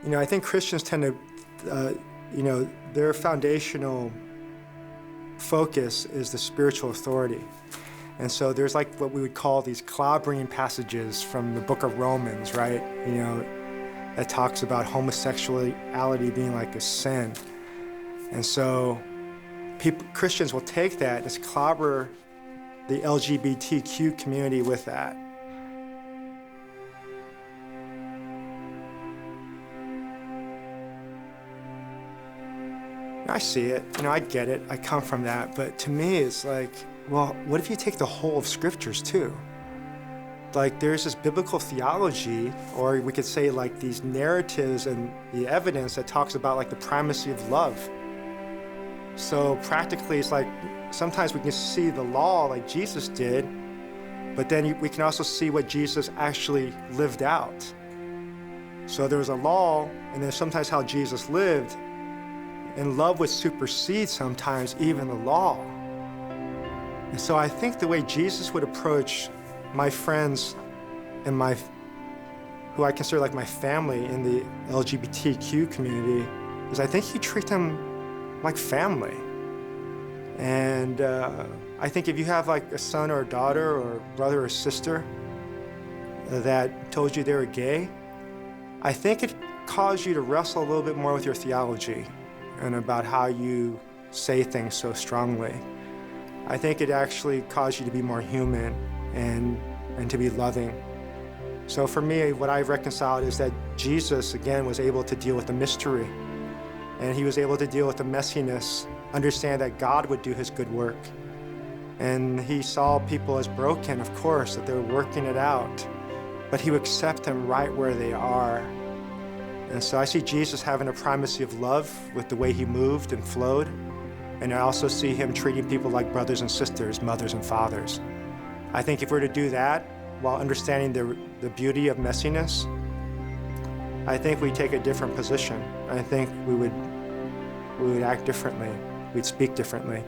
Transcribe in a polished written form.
I think Christians tend to, their foundational focus is the spiritual authority. And so there's like what we would call these clobbering passages from the book of Romans, right? That talks about homosexuality being like a sin. And so Christians will take that, just clobber the LGBTQ community with that. I see it, I get it, I come from that, but to me it's like, well, what if you take the whole of scriptures too? Like there's this biblical theology, or we could say like these narratives and the evidence that talks about like the primacy of love. So practically it's like, sometimes we can see the law like Jesus did, but then we can also see what Jesus actually lived out. So there was a law, and then sometimes how Jesus lived, and love would supersede sometimes even the law. And so I think the way Jesus would approach my friends and who I consider like my family in the LGBTQ community is I think he'd treat them like family. And I think if you have like a son or a daughter or a brother or sister that told you they were gay, I think it caused you to wrestle a little bit more with your theology and about how you say things so strongly. I think it actually caused you to be more human and to be loving. So for me, what I've reconciled is that Jesus, again, was able to deal with the mystery, and he was able to deal with the messiness, understand that God would do his good work. And he saw people as broken, of course, that they were working it out, but he would accept them right where they are. And so I see Jesus having a primacy of love with the way he moved and flowed. And I also see him treating people like brothers and sisters, mothers and fathers. I think if we're to do that while understanding the beauty of messiness, I think we take a different position. I think we would act differently. We'd speak differently.